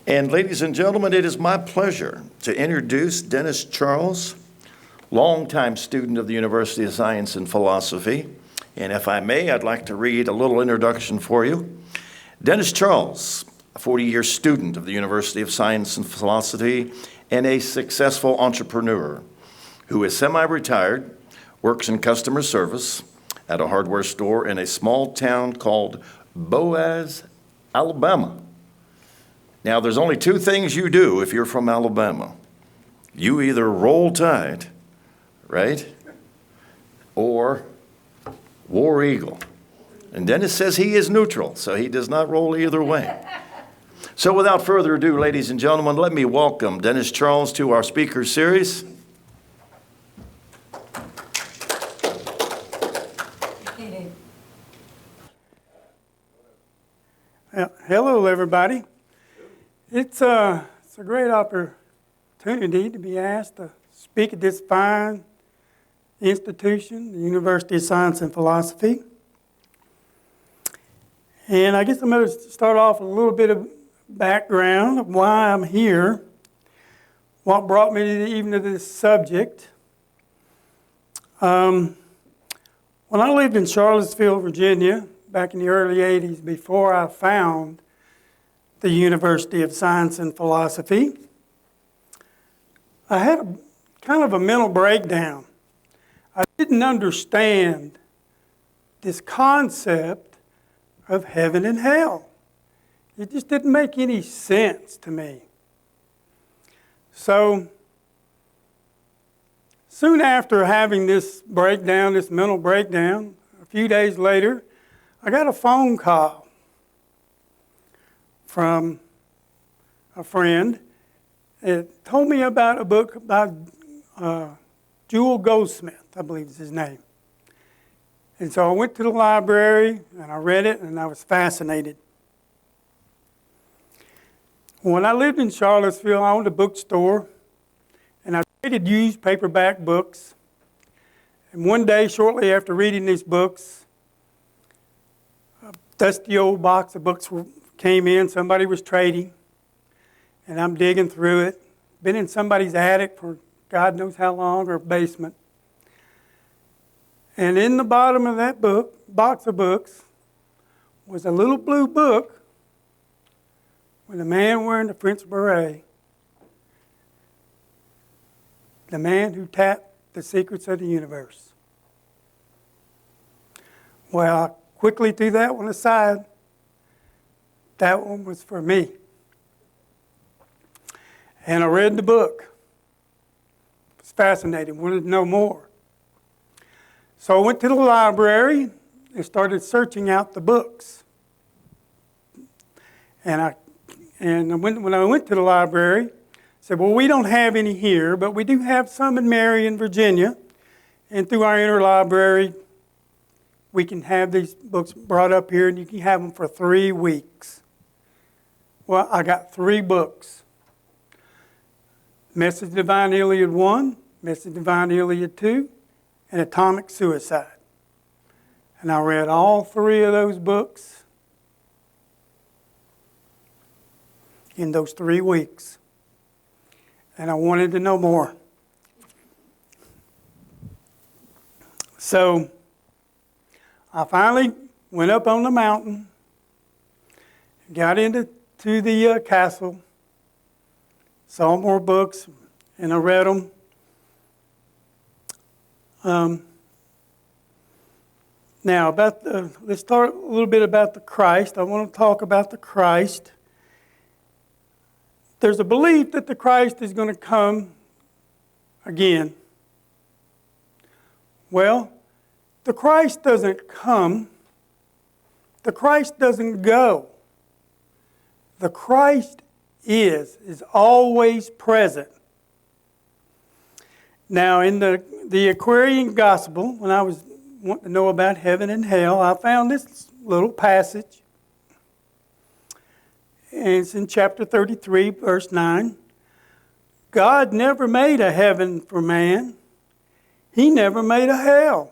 And ladies and gentlemen, it is my pleasure to introduce Dennis Charles, longtime student of the University of Science and Philosophy. And if I may, I'd like to read a little introduction for you. Dennis Charles, a 40-year student of the University of Science and Philosophy and a successful entrepreneur who is semi-retired, works in customer service at a hardware store in a small town called Boaz, Alabama. Now, there's only two things you do if you're from Alabama. You either roll tide, right, or War Eagle. And Dennis says he is neutral, so he does not roll either way. So without further ado, ladies and gentlemen, let me welcome Dennis Charles to our speaker series. Hello, everybody. It's a great opportunity to be asked to speak at this fine institution, the University of Science and Philosophy. And I guess I'm going to start off with a little bit of background of why I'm here, what brought me even to this subject. When I lived in Charlottesville, Virginia, back in the early 80s, before I found the University of Science and Philosophy, I had kind of a mental breakdown. I didn't understand this concept of heaven and hell. It just didn't make any sense to me. So, soon after having this breakdown, this mental breakdown, a few days later, I got a phone call from a friend. It told me about a book about Joel Goldsmith, I believe is his name. And so I went to the library and I read it and I was fascinated. When I lived in Charlottesville, I owned a bookstore and I traded used paperback books. And one day, shortly after reading these books, a dusty old box of books came in, somebody was trading, and I'm digging through it. Been in somebody's attic for God knows how long, or basement. And in the bottom of that box of books, was a little blue book with a man wearing a Prince beret. The man who tapped the secrets of the universe. Well, I quickly threw that one aside. That one was for me. And I read the book. It was fascinating, wanted to know more. So I went to the library and started searching out the books. And when I went to the library, I said, well, we don't have any here, but we do have some in Marion, Virginia. And through our interlibrary, we can have these books brought up here and you can have them for 3 weeks. Well, I got 3 books. Message of Divine Iliad 1, Message of Divine Iliad 2, and Atomic Suicide. And I read all 3 of those books in those 3 weeks. And I wanted to know more. So I finally went up on the mountain, got into the castle, saw more books, and I read them. Now, let's start a little bit about the Christ. I want to talk about the Christ. There's a belief that the Christ is going to come again. Well, the Christ doesn't come. The Christ doesn't go. The Christ is always present. Now, in the Aquarian Gospel, when I was wanting to know about heaven and hell, I found this little passage. And it's in chapter 33, verse 9. God never made a heaven for man. He never made a hell.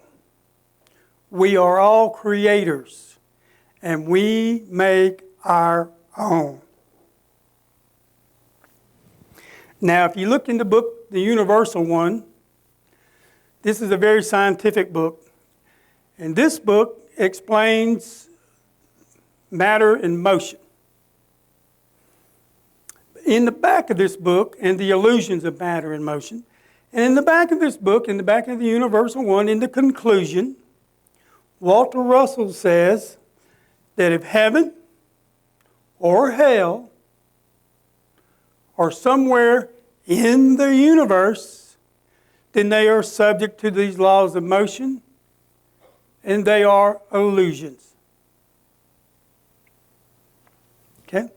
We are all creators, and we make our own. Now, if you look in the book, the Universal One, this is a very scientific book. And this book explains matter and motion. In the back of this book, and the illusions of matter and motion, and in the back of this book, in the back of the Universal One, in the conclusion, Walter Russell says that if heaven or hell or somewhere in the universe, then they are subject to these laws of motion, and they are illusions. Okay?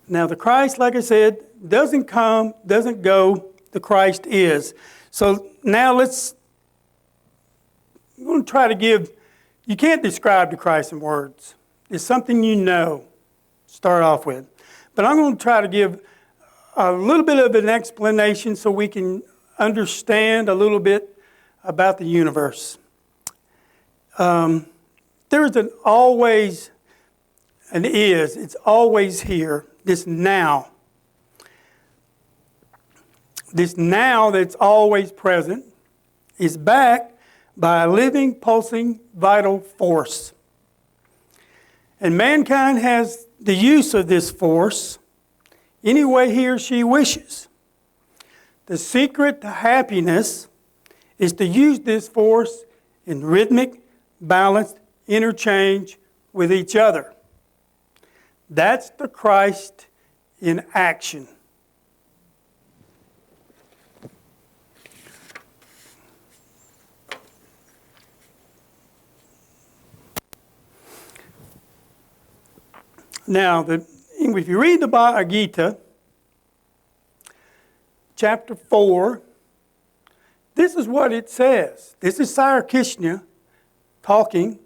Now, the Christ, like I said, doesn't come, doesn't go, the Christ is. So now I'm going to try to give, you can't describe the Christ in words. It's something you know, start off with. But I'm going to try to give a little bit of an explanation so we can understand a little bit about the universe. There is always an is. It's always here. This now. This now that's always present is backed by a living, pulsing, vital force. And mankind has the use of this force any way he or she wishes. The secret to happiness is to use this force in rhythmic, balanced interchange with each other. That's the Christ in action. Now, if you read the Bhagavad Gita, chapter 4, this is what it says. This is Sire Krishna talking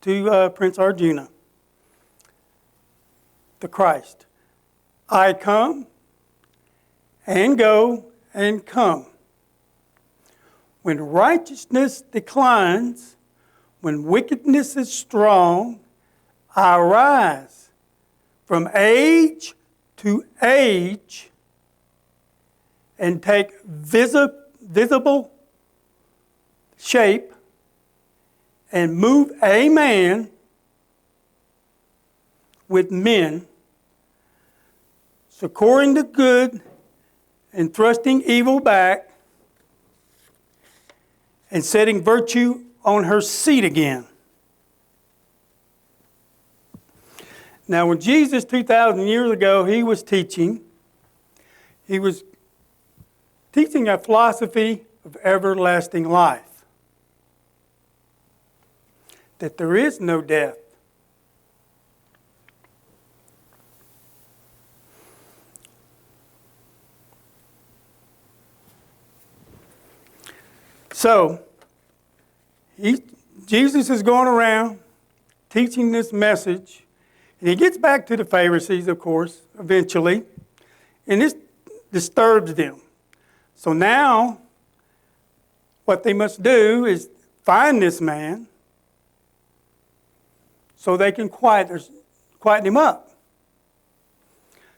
to Prince Arjuna, the Christ. I come and go and come. When righteousness declines, when wickedness is strong, I rise from age to age and take visible shape and move a man with men, succoring the good and thrusting evil back and setting virtue on her seat again. Now, when Jesus, 2,000 years ago, he was teaching a philosophy of everlasting life. That there is no death. So, Jesus is going around teaching this message. And he gets back to the Pharisees, of course, eventually. And this disturbs them. So now, what they must do is find this man so they can quiet him up.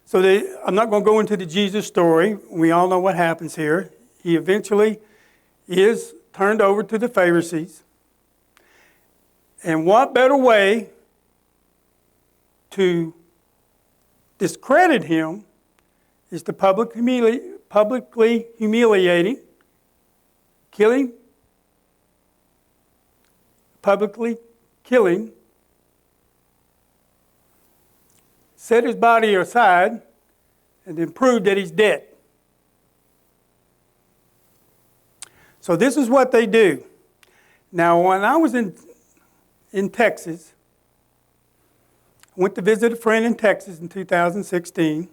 So I'm not going to go into the Jesus story. We all know what happens here. He eventually is turned over to the Pharisees. And what better way to discredit him is to publicly humiliate him, publicly kill him, set his body aside, and then prove that he's dead. So this is what they do. Now, when I was in Texas, I went to visit a friend in Texas in 2016.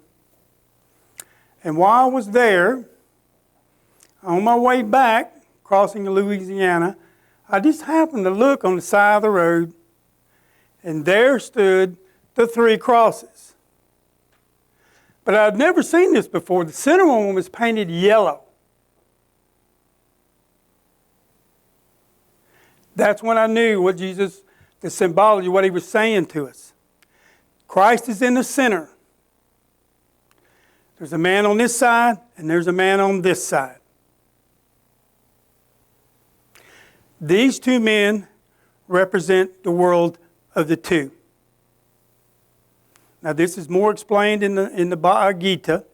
And while I was there, on my way back, crossing Louisiana, I just happened to look on the side of the road, and there stood the 3 crosses. But I'd never seen this before. The center one was painted yellow. That's when I knew what Jesus, the symbology, what he was saying to us. Christ is in the center. There's a man on this side, and there's a man on this side. These two men represent the world of the two. Now, this is more explained in the Bhagavad Gita.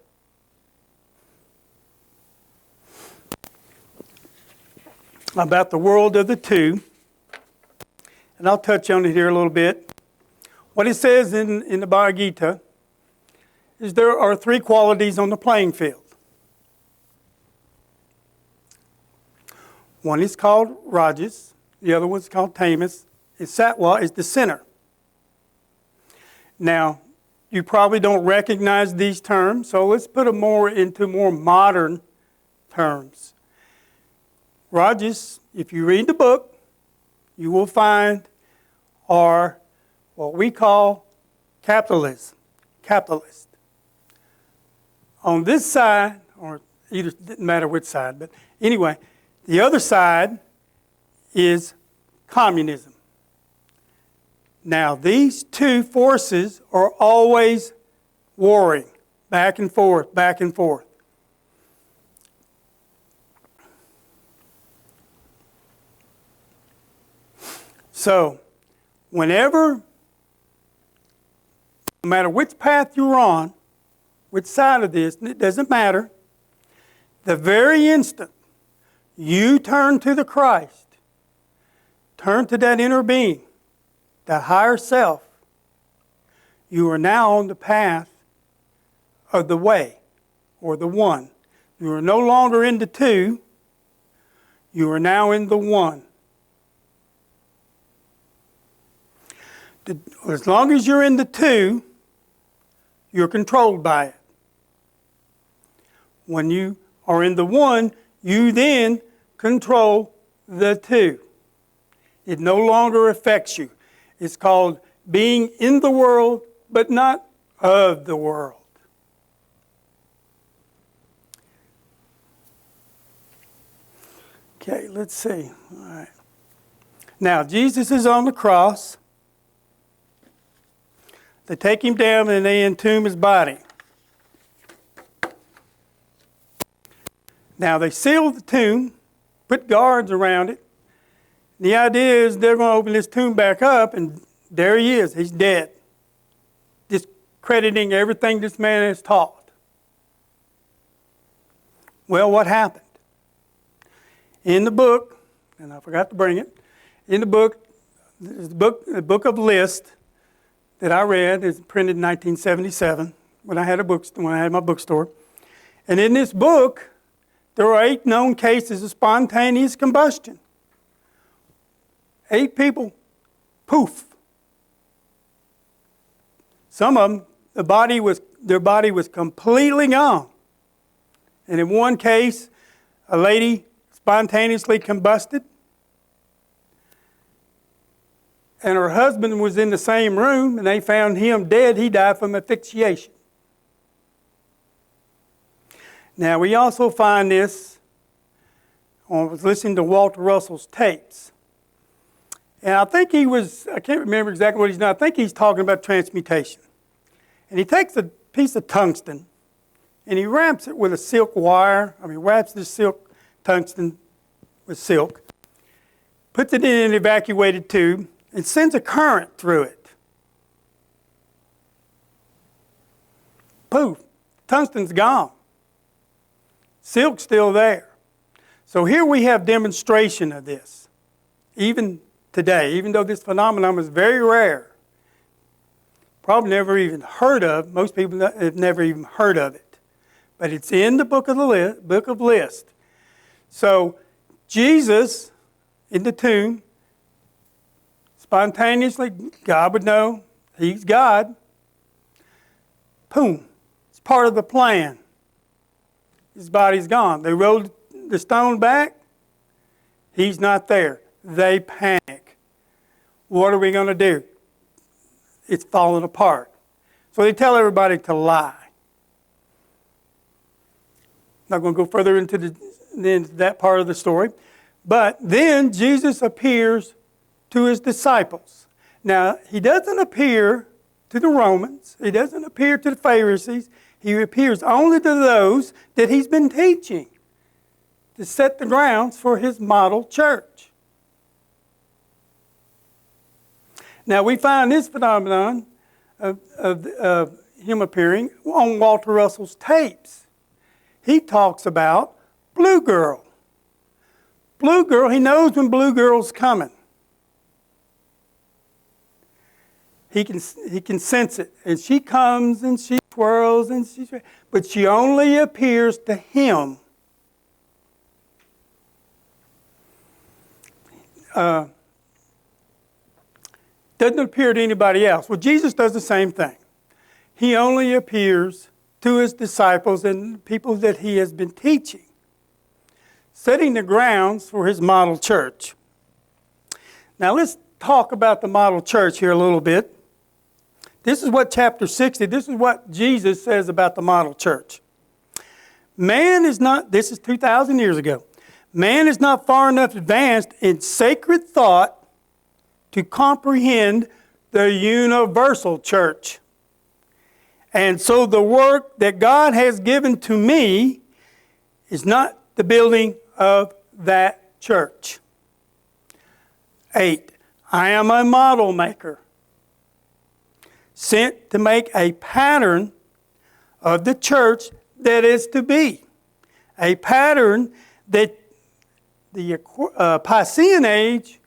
About the world of the two. And I'll touch on it here a little bit. What it says in the Bhagavad Gita is there are three qualities on the playing field. One is called Rajas, the other one's called Tamas, and Sattva is the center. Now, you probably don't recognize these terms, so let's put them into more modern terms. Rajas, if you read the book, you will find are what we call capitalist. On this side, or either, didn't matter which side, but anyway, the other side is communism. Now, these two forces are always warring, back and forth, back and forth. So, whenever, no matter which path you're on, which side of this, it doesn't matter, the very instant you turn to the Christ, turn to that inner being, that higher self, you are now on the path of the way, or the one. You are no longer in the two, you are now in the one. As long as you're in the two, you're controlled by it. When you are in the one, you then control the two. It no longer affects you. It's called being in the world, but not of the world. Okay, let's see. All right. Now, Jesus is on the cross. They take him down and they entomb his body. Now they seal the tomb, put guards around it. The idea is they're going to open this tomb back up and there he is, he's dead. Discrediting everything this man has taught. Well, what happened? In the book, and I forgot to bring it, in the book, the book of List, that I read is printed in 1977 when I had my bookstore. And in this book, there are 8 known cases of spontaneous combustion. 8 people, poof. Some of them, their body was completely gone. And in one case, a lady spontaneously combusted. And her husband was in the same room, and they found him dead. He died from asphyxiation. Now, we also find this, I was listening to Walter Russell's tapes. And I think I can't remember exactly what he's doing. I think he's talking about transmutation. And he takes a piece of tungsten, and he wraps it with a silk wire. Wraps this tungsten with silk, puts it in an evacuated tube, and sends a current through it. Poof, tungsten's gone. Silk's still there. So here we have demonstration of this, even today, even though this phenomenon is very rare. Probably never even heard of. Most people have never even heard of it. But it's in the book of List. So Jesus in the tomb, spontaneously, God would know, he's God. Boom. It's part of the plan. His body's gone. They rolled the stone back. He's not there. They panic. What are we going to do? It's falling apart. So they tell everybody to lie. Not going to go further into that part of the story. But then Jesus appears to his disciples. Now, he doesn't appear to the Romans. He doesn't appear to the Pharisees. He appears only to those that he's been teaching to set the grounds for his model church. Now, we find this phenomenon of him appearing on Walter Russell's tapes. He talks about Blue Girl. Blue Girl, he knows when Blue Girl's coming. He can sense it. And she comes and she twirls, but she only appears to him. Doesn't appear to anybody else. Well, Jesus does the same thing. He only appears to his disciples and people that he has been teaching, setting the grounds for his model church. Now let's talk about the model church here a little bit. This is what chapter 60, this is what Jesus says about the model church. Man is not, this is 2,000 years ago, man is not far enough advanced in sacred thought to comprehend the universal church. And so the work that God has given to me is not the building of that church. 8, I am a model maker, sent to make a pattern of the church that is to be. A pattern that the Piscean age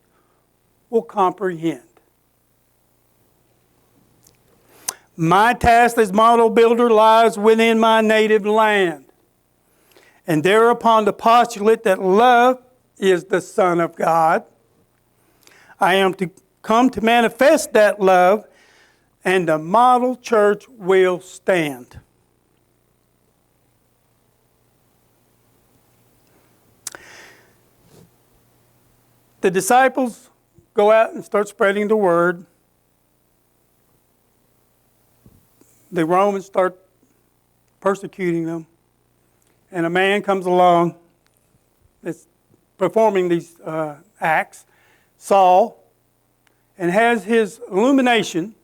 will comprehend. My task as model builder lies within my native land, and thereupon the postulate that love is the Son of God. I am to come to manifest that love, and the model church will stand. The disciples go out and start spreading the word. The Romans start persecuting them. And a man comes along that's performing these acts, Saul, and has his illumination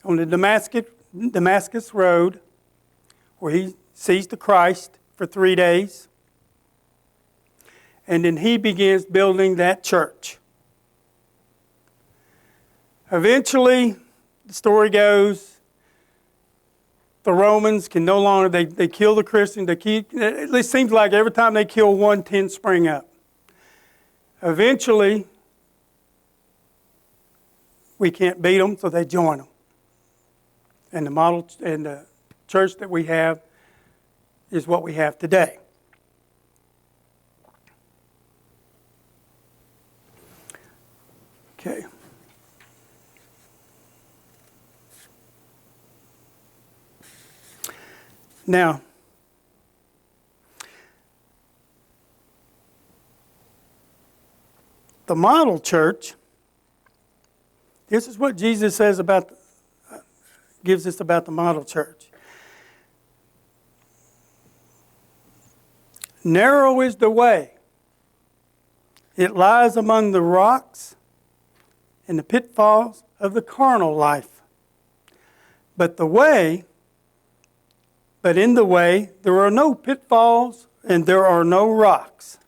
on the Damascus road, where he sees the Christ for 3 days. And then he begins building that church. Eventually, the story goes, the Romans can no longer, they kill the Christians. It seems like every time they kill one, 10 spring up. Eventually, we can't beat them, so they join them. And the model and the church that we have is what we have today. Okay. Now, the model church, this is what Jesus says about, gives us about the model church. Narrow is the way. It lies among the rocks and the pitfalls of the carnal life. But in the way, there are no pitfalls and there are no rocks.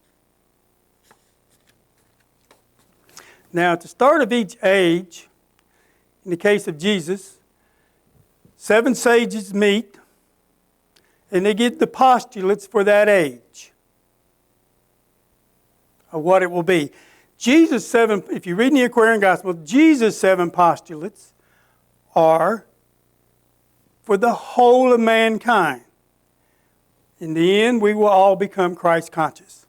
Now, at the start of each age, in the case of Jesus, 7 sages meet and they give the postulates for that age of what it will be. Jesus' 7, if you read in the Aquarian Gospel, Jesus' 7 postulates are for the whole of mankind. In the end, we will all become Christ conscious.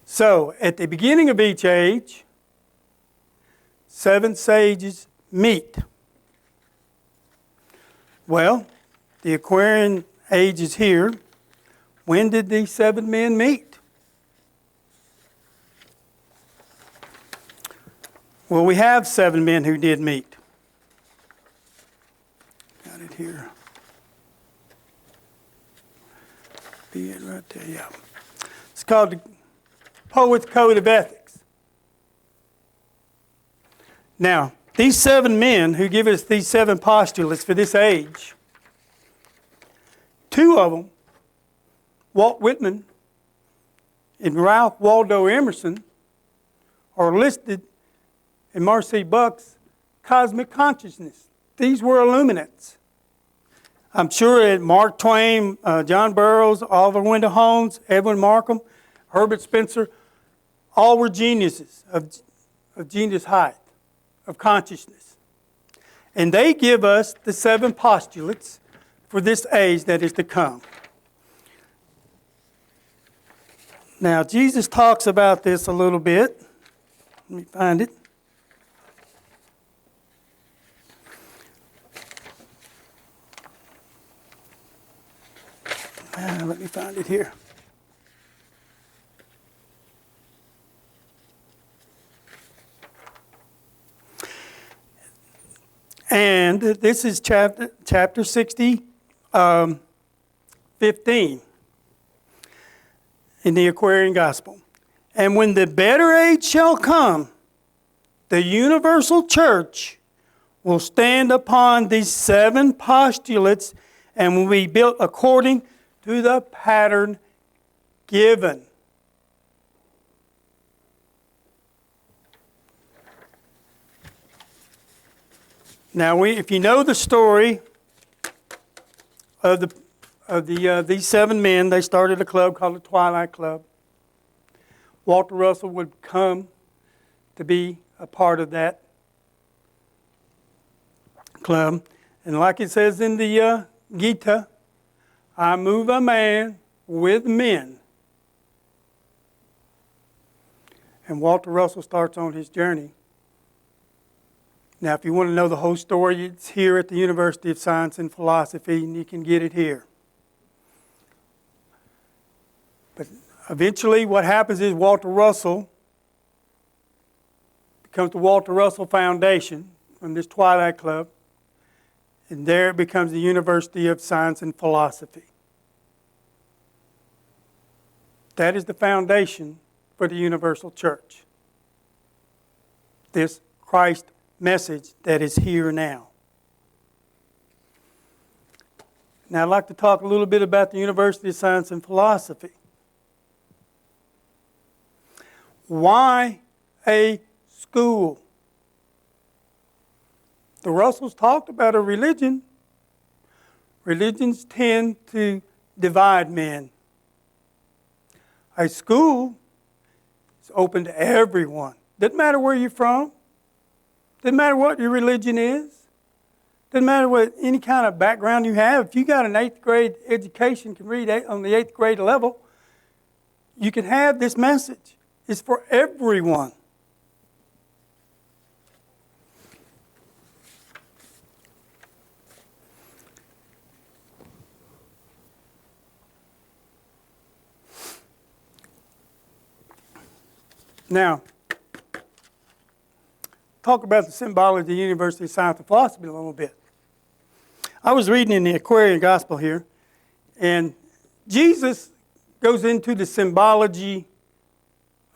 So, at the beginning of each age, 7 sages meet. Well, the Aquarian Age is here. When did these 7 men meet? Well, we have 7 men who did meet. Got it here. Be it right there, yeah. It's called the Poet's Code of Ethics. Now, these 7 men who give us these 7 postulates for this age, 2 of them, Walt Whitman and Ralph Waldo Emerson, are listed in Marcy Buck's Cosmic Consciousness. These were illuminates. I'm sure that Mark Twain, John Burroughs, Oliver Wendell Holmes, Edwin Markham, Herbert Spencer, all were geniuses of genius height, of consciousness. And they give us the 7 postulates for this age that is to come. Now, Jesus talks about this a little bit. Let me find it. Let me find it here. And this is chapter 60, 15 in the Aquarian Gospel. And when the better age shall come, the universal church will stand upon these 7 postulates and will be built according to the pattern given. Now, if you know the story of these 7 men, they started a club called the Twilight Club. Walter Russell would come to be a part of that club. And like it says in the Gita, I move a man with men. And Walter Russell starts on his journey. Now, if you want to know the whole story, it's here at the University of Science and Philosophy, and you can get it here. But eventually what happens is Walter Russell becomes the Walter Russell Foundation from this Twilight Club, and there it becomes the University of Science and Philosophy. That is the foundation for the Universal Church. This Christ message that is here now. Now I'd like to talk a little bit about the University of Science and Philosophy. Why a school? The Russells talked about a religion. Religions tend to divide men. A school is open to everyone. Doesn't matter where you're from. Doesn't matter what your religion is. Doesn't matter what any kind of background you have. If you got an 8th grade education, can read on the 8th grade level, you can have this message. It's for everyone. Now, talk about the symbology of the University of Science and Philosophy a little bit. I was reading in the Aquarian Gospel here, and Jesus goes into the symbology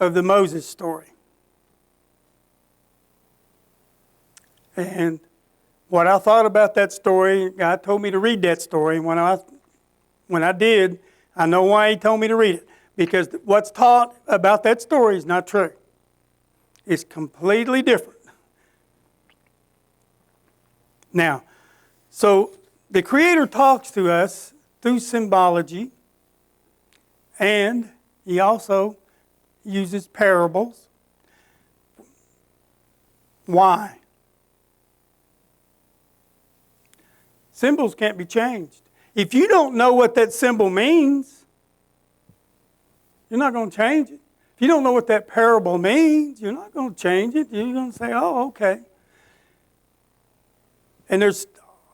of the Moses story. And what I thought about that story, God told me to read that story. When I did, I know why He told me to read it. Because what's taught about that story is not true. It's completely different. Now, so the Creator talks to us through symbology, and He also uses parables. Why? Symbols can't be changed. If you don't know what that symbol means, you're not going to change it. If you don't know what that parable means, you're not going to change it. You're going to say, oh, okay. And there's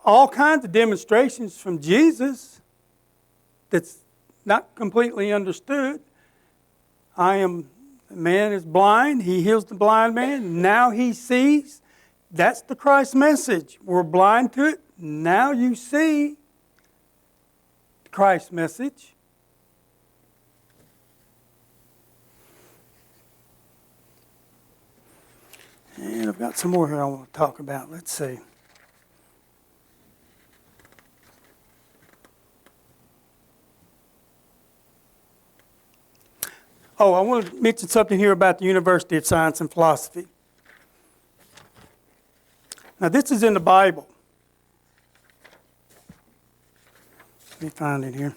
all kinds of demonstrations from Jesus that's not completely understood. The man is blind. He heals the blind man. Now he sees. That's the Christ message. We're blind to it. Now you see the Christ message. And I've got some more here I want to talk about. Let's see. Oh, I want to mention something here about the University of Science and Philosophy. Now, this is in the Bible. Let me find it here.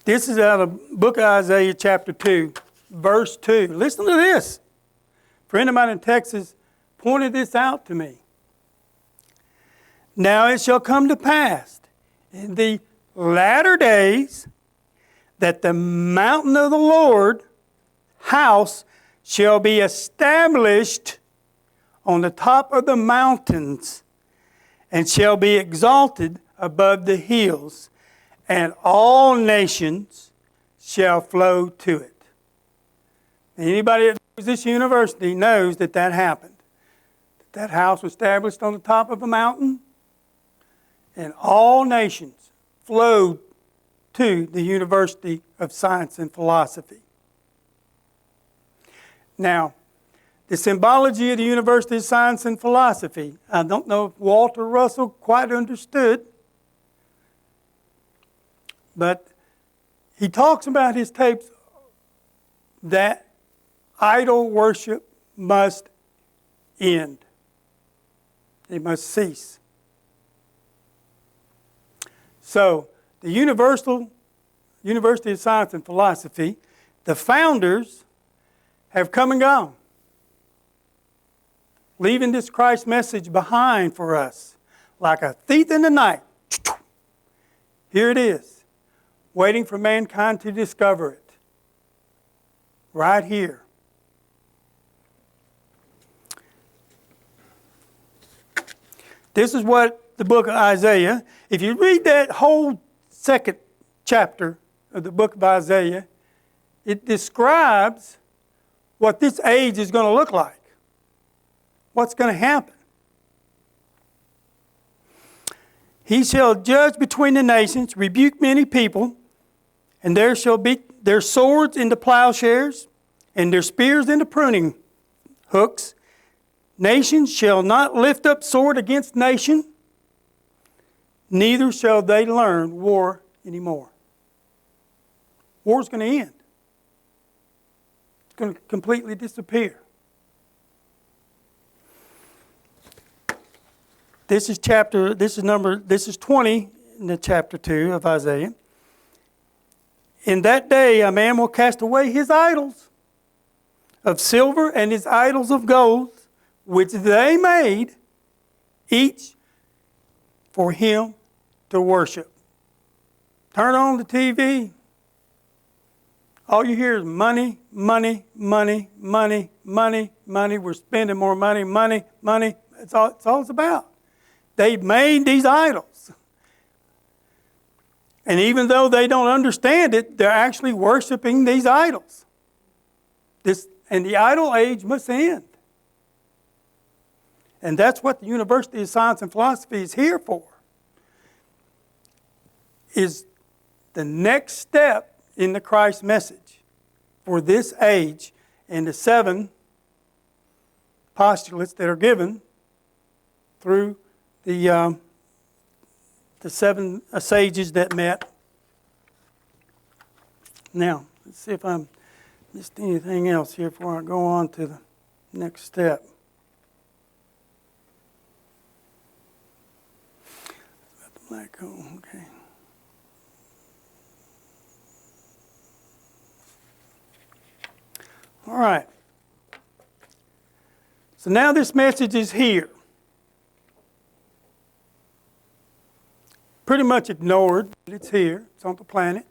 This is out of the book of Isaiah, chapter 2, verse 2. Listen to this. A friend of mine in Texas pointed this out to me. Now it shall come to pass in the latter days that the mountain of the Lord house shall be established on the top of the mountains and shall be exalted above the hills, and all nations shall flow to it. Anybody that knows this university knows that that happened. That house was established on the top of a mountain, and all nations flowed to the University of Science and Philosophy. Now, the symbology of the University of Science and Philosophy, I don't know if Walter Russell quite understood, but he talks about his tapes that idol worship must end. It must cease. So, the University of Science and Philosophy, the founders have come and gone, leaving this Christ message behind for us like a thief in the night. Here it is, waiting for mankind to discover it. Right here. This is what the book of Isaiah, if you read that whole second chapter of the book of Isaiah, it describes what this age is going to look like. What's going to happen. He shall judge between the nations, rebuke many people, and there shall be their swords into plowshares, and their spears into pruning hooks. Nations shall not lift up sword against nation, neither shall they learn war anymore. War's going to end. It's going to completely disappear. This is 20 in the chapter 2 of Isaiah. In that day a man will cast away his idols of silver and his idols of gold, which they made, each for him to worship. Turn on the TV. All you hear is money, money, money, money, money, money. We're spending more money, money, money. It's all it's about. They've made these idols. And even though they don't understand it, they're actually worshiping these idols. And the idol age must end. And that's what the University of Science and Philosophy is here for. Is the next step in the Christ message for this age and the 7 postulates that are given through the 7 sages that met. Now, let's see if I missed anything else here before I go on to the next step. Black hole, okay. All right. So now this message is here. Pretty much ignored, but it's here. It's on the planet.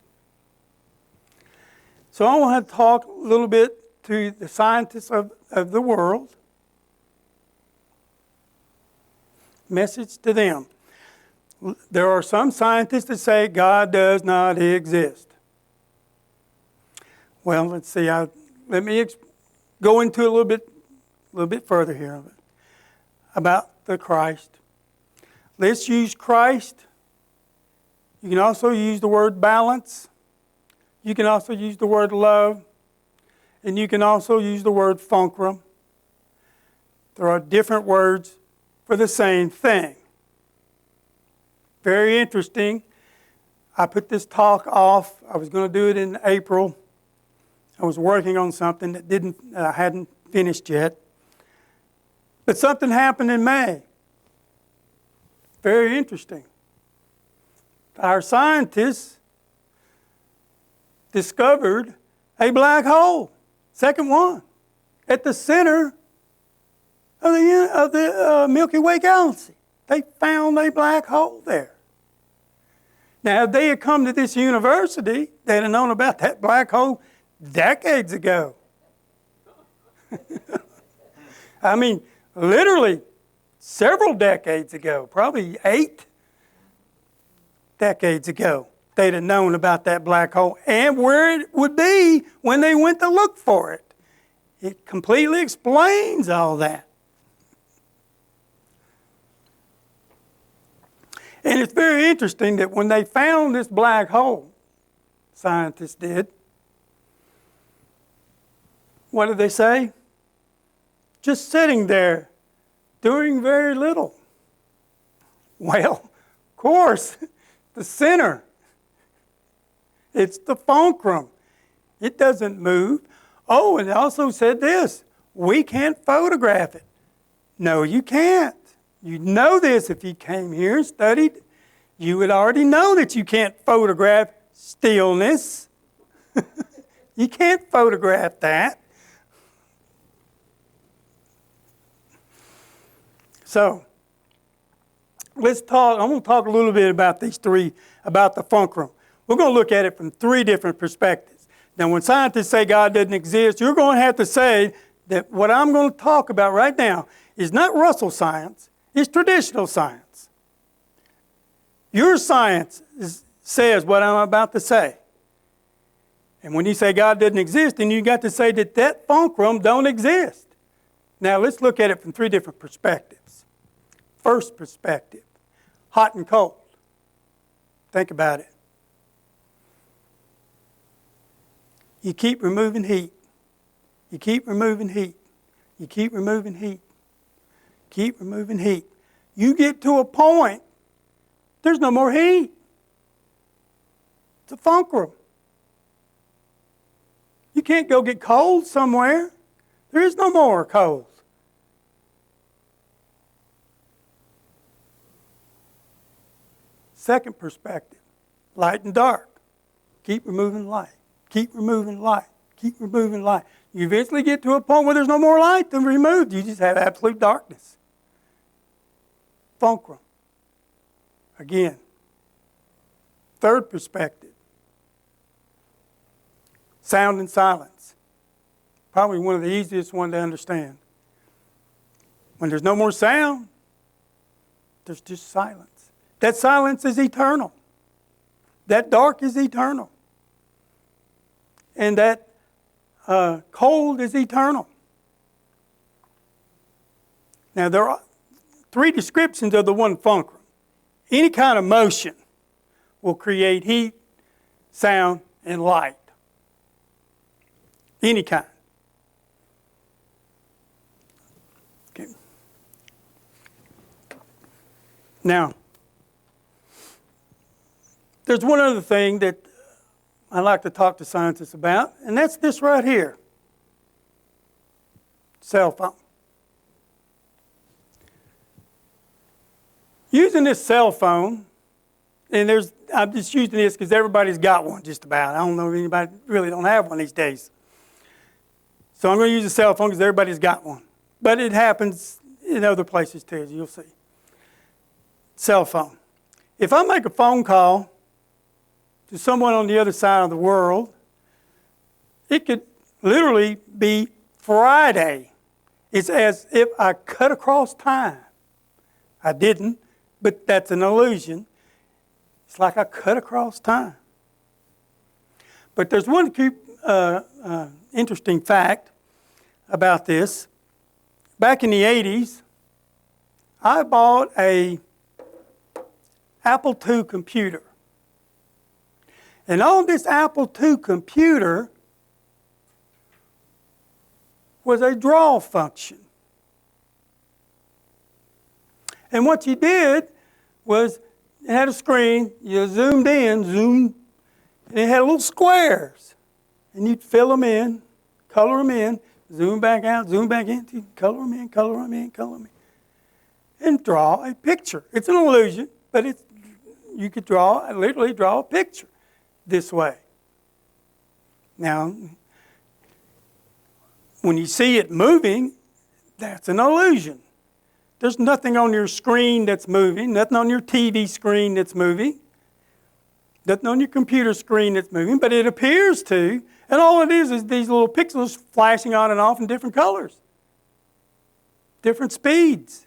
So I want to talk a little bit to the scientists of the world. Message to them. There are some scientists that say God does not exist. Well, let's see. Let me go into a little bit further here about the Christ. Let's use Christ. You can also use the word balance. You can also use the word love. And you can also use the word fulcrum. There are different words for the same thing. Very interesting. I put this talk off. I was going to do it in April. I was working on something that I hadn't finished yet. But something happened in May. Very interesting. Our scientists discovered a black hole, second one, at the center of the Milky Way galaxy. They found a black hole there. Now, if they had come to this university, they'd have known about that black hole decades ago. I mean, literally several decades ago, probably 8 decades ago, they'd have known about that black hole and where it would be when they went to look for it. It completely explains all that. And it's very interesting that when they found this black hole, scientists did, what did they say? Just sitting there, doing very little. Well, of course, the center, it's the fulcrum. It doesn't move. Oh, and it also said this, we can't photograph it. No, you can't. You know this if you came here and studied. You would already know that you can't photograph stillness. You can't photograph that. So, let's talk. I'm going to talk a little bit about these three, about the fulcrum. We're going to look at it from 3 different perspectives. Now, when scientists say God doesn't exist, you're going to have to say that what I'm going to talk about right now is not Russell science. It's traditional science. Your science says what I'm about to say. And when you say God doesn't exist, then you got to say that that fulcrum don't exist. Now let's look at it from 3 different perspectives. First perspective, hot and cold. Think about it. You keep removing heat. You keep removing heat. You keep removing heat. Keep removing heat. You get to a point, there's no more heat. It's a fulcrum. You can't go get cold somewhere. There is no more cold. Second perspective, light and dark. Keep removing light. Keep removing light. Keep removing light. You eventually get to a point where there's no more light to remove. You just have absolute darkness. Fulcrum. Again. Third perspective. Sound and silence. Probably one of the easiest ones to understand. When there's no more sound, there's just silence. That silence is eternal. That dark is eternal. And that cold is eternal. Now, there are 3 descriptions of the one fulcrum. Any kind of motion will create heat, sound, and light. Any kind. Okay. Now, there's one other thing that I like to talk to scientists about, and that's this right here. Cell phone. Using this cell phone, and I'm just using this because everybody's got one just about. I don't know if anybody really don't have one these days. So I'm going to use a cell phone because everybody's got one. But it happens in other places too, as you'll see. Cell phone. If I make a phone call to someone on the other side of the world, it could literally be Friday. It's as if I cut across time. I didn't, but that's an illusion. It's like I cut across time. But there's one interesting fact about this. Back in the 80s, I bought a Apple II computer. And on this Apple II computer was a draw function. And what you did was, it had a screen, you zoomed in, and it had little squares. And you'd fill them in, color them in, zoom back out, zoom back in, color them in, color them in, color them in. And draw a picture. It's an illusion, but you could literally draw a picture this way. Now, when you see it moving, that's an illusion. There's nothing on your screen that's moving, nothing on your TV screen that's moving, nothing on your computer screen that's moving, but it appears to, and all it is these little pixels flashing on and off in different colors, different speeds.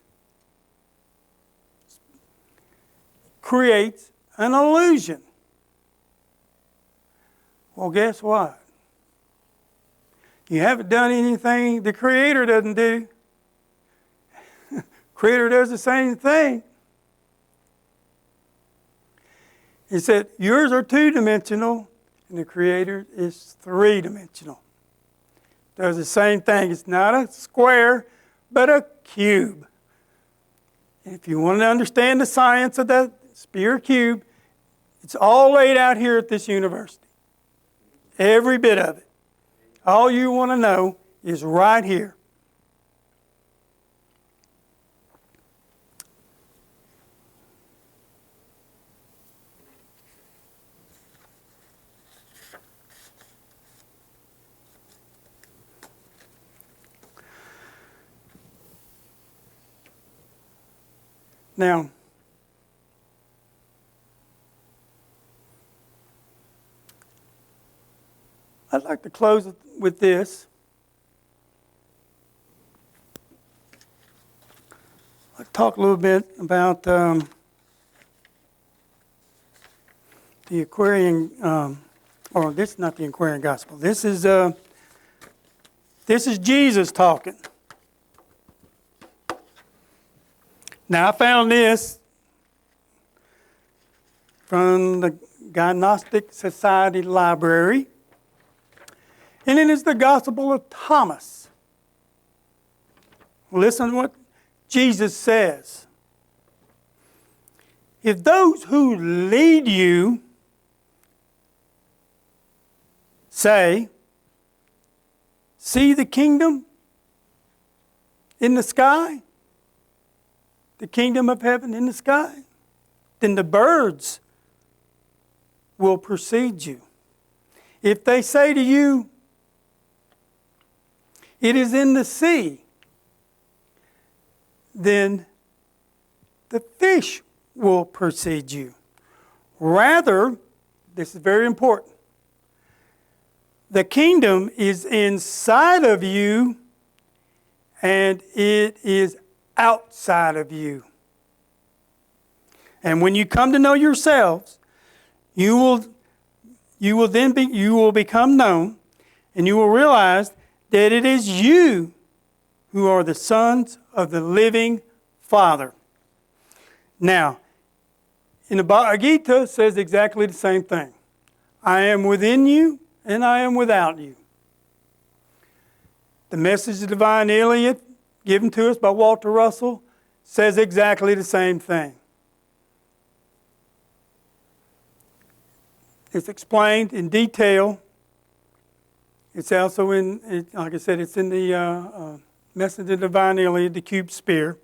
Creates an illusion. Well, guess what? You haven't done anything the Creator doesn't do. Creator does the same thing. He said, yours are two-dimensional, and the Creator is three-dimensional. Does the same thing. It's not a square, but a cube. And if you want to understand the science of the sphere cube, it's all laid out here at this university. Every bit of it. All you want to know is right here. Now, I'd like to close with this. I'll talk a little bit about the Aquarian, or this is not the Aquarian Gospel. This is Jesus talking. Now, I found this from the Gnostic Society Library, and it is the Gospel of Thomas. Listen to what Jesus says. If those who lead you say, see the kingdom in the sky, the kingdom of heaven in the sky, then the birds will precede you. If they say to you, it is in the sea, then the fish will precede you. Rather, this is very important, the kingdom is inside of you and it is outside of you. And when you come to know yourselves, you will become known, and you will realize that it is you who are the sons of the living Father. Now, in the Bhagavad Gita says exactly the same thing. I am within you and I am without you. The Message of Divine Iliad, given to us by Walter Russell, says exactly the same thing. It's explained in detail. It's also like I said, it's in the Message of the Divine Iliad, the cube sphere.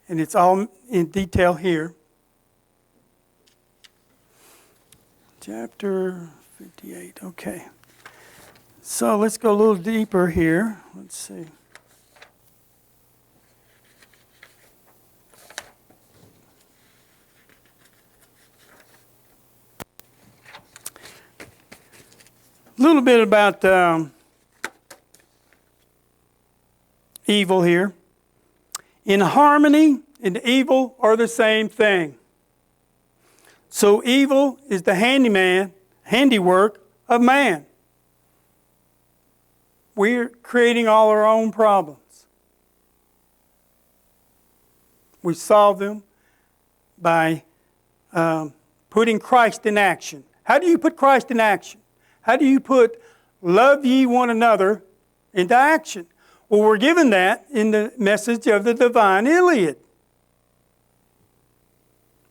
And it's all in detail here. Chapter 58, okay. So let's go a little deeper here. Let's see. A little bit about evil here. In harmony and evil are the same thing. So evil is the handiwork of man. We're creating all our own problems. We solve them by putting Christ in action. How do you put Christ in action? How do you put love ye one another into action? Well, we're given that in the Message of the Divine Iliad.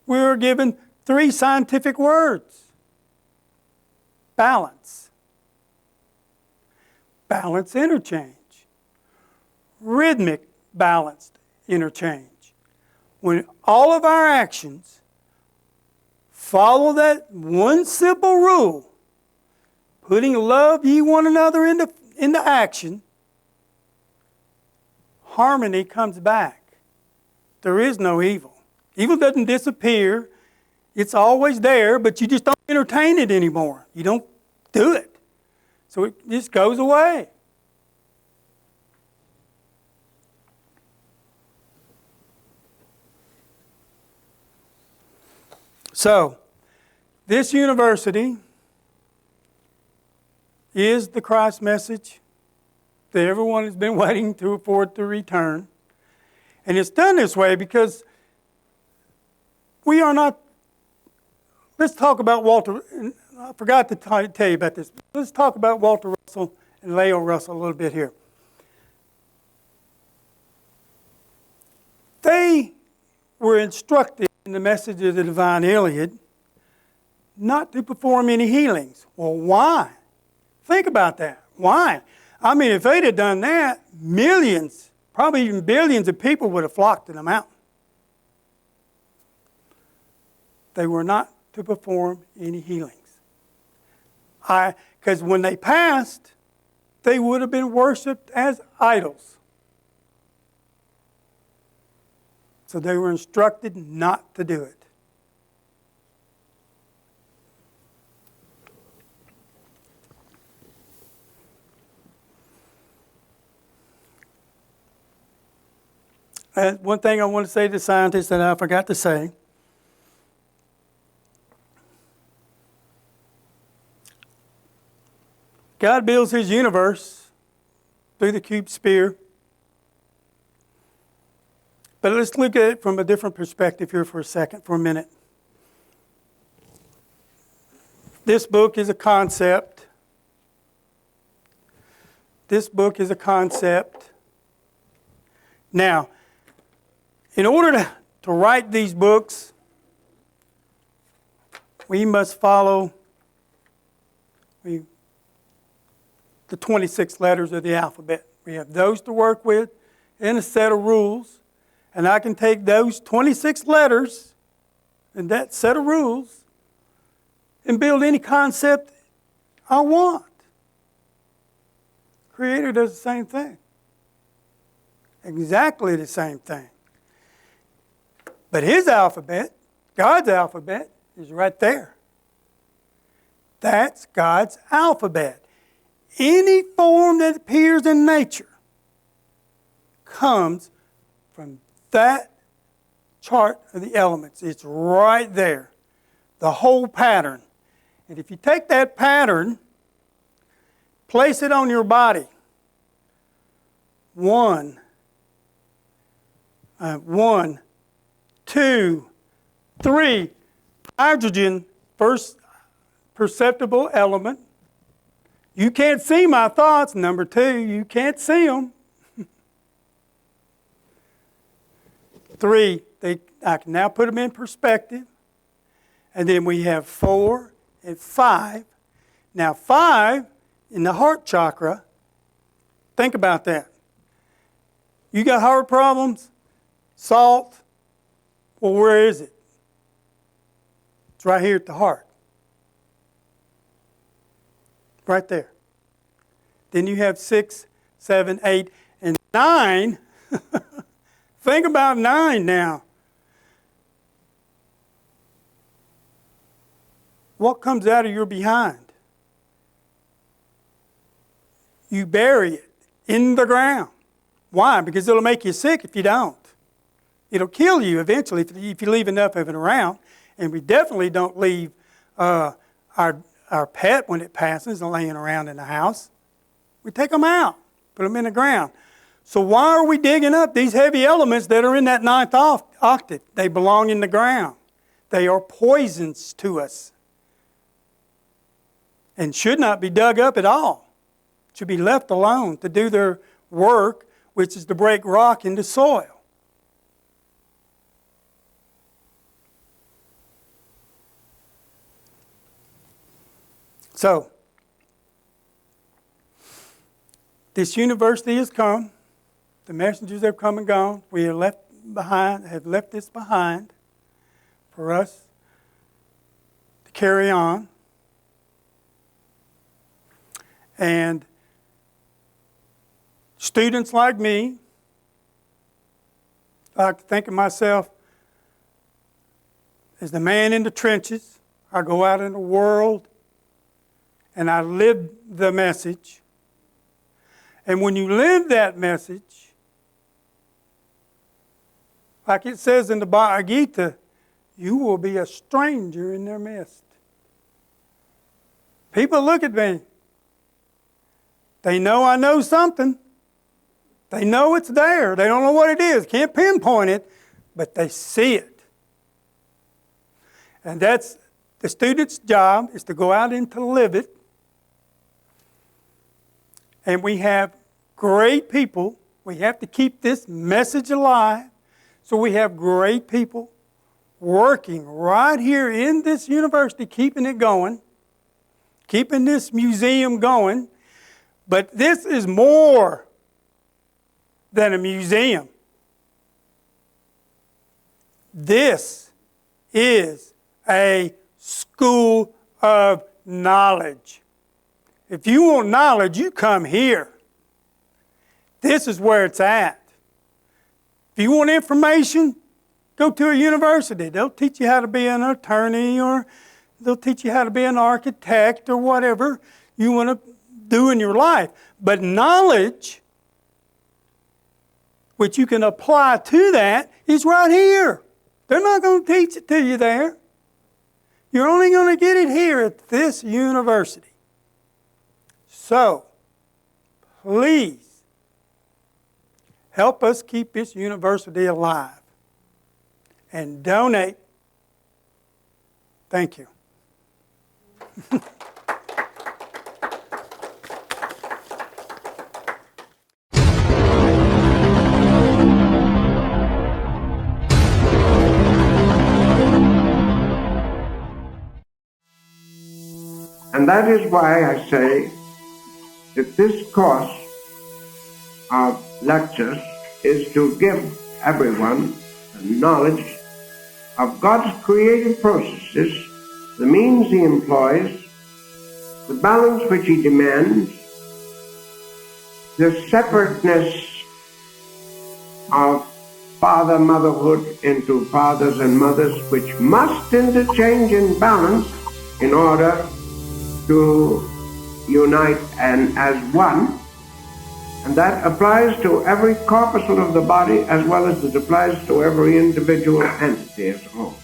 we were given 3 scientific words. Balance. Balance interchange. Rhythmic balanced interchange. When all of our actions follow that one simple rule, putting love ye one another into action, harmony comes back. There is no evil. Evil doesn't disappear. It's always there, but you just don't entertain it anymore. You don't do it. So it just goes away. So, this university is the Christ message that everyone has been waiting for it to return. And it's done this way because we are not. Let's talk about Walter. I forgot to tell you about this. Let's talk about Walter Russell and Leo Russell a little bit here. They were instructed in the message of the Divine Iliad not to perform any healings. Well, why? Think about that. Why? I mean, if they'd have done that, millions, probably even billions of people would have flocked to the mountain. They were not to perform any healings. Because when they passed, they would have been worshipped as idols. So they were instructed not to do it. And one thing I want to say to scientists that I forgot to say. God builds His universe through the cube sphere. But let's look at it from a different perspective here for a minute. This book is a concept. This book is a concept. Now, in order to write these books, we must follow the 26 letters of the alphabet. We have those to work with and a set of rules. And I can take those 26 letters and that set of rules and build any concept I want. Creator does the same thing. Exactly the same thing. But His alphabet, God's alphabet, is right there. That's God's alphabet. Any form that appears in nature comes from that chart of the elements. It's right there. The whole pattern. And if you take that pattern, place it on your body. 1, 2, 3. Hydrogen, first perceptible element. You can't see my thoughts. Number 2, you can't see them. 3, I can now put them in perspective. And then we have 4 and 5. Now 5 in the heart chakra, think about that. You got heart problems, salt, well, where is it? It's right here at the heart. Right there. Then you have 6, 7, 8, and 9. Think about 9 now. What comes out of your behind? You bury it in the ground. Why? Because it'll make you sick if you don't. It'll kill you eventually if you leave enough of it around. And we definitely don't leave our pet when it passes laying around in the house. We take them out, put them in the ground. So why are we digging up these heavy elements that are in that 9th octave? They belong in the ground. They are poisons to us and should not be dug up at all. Should be left alone to do their work, which is to break rock into soil. So, this university has come. The messengers have come and gone. We have left this behind for us to carry on. And students like me, I like to think of myself as the man in the trenches. I go out in the world and I live the message. And when you live that message, like it says in the Bhagavad Gita, you will be a stranger in their midst. People look at me. They know I know something. They know it's there. They don't know what it is. Can't pinpoint it, but they see it. And that's the student's job, is to go out and to live it. And we have great people. We have to keep this message alive. So we have great people working right here in this university, keeping it going, keeping this museum going. But this is more than a museum. This is a school of knowledge. If you want knowledge, you come here. This is where it's at. If you want information, go to a university. They'll teach you how to be an attorney, or they'll teach you how to be an architect, or whatever you want to do in your life. But knowledge, which you can apply to that, is right here. They're not going to teach it to you there. You're only going to get it here at this university. So, please, help us keep this university alive. And donate. Thank you. And that is why I say that this course of lectures is to give everyone the knowledge of God's creative processes, the means He employs, the balance which He demands, the separateness of father-motherhood into fathers and mothers, which must interchange in balance in order to unite and as one. And that applies to every corpuscle of the body as well as it applies to every individual entity as a whole.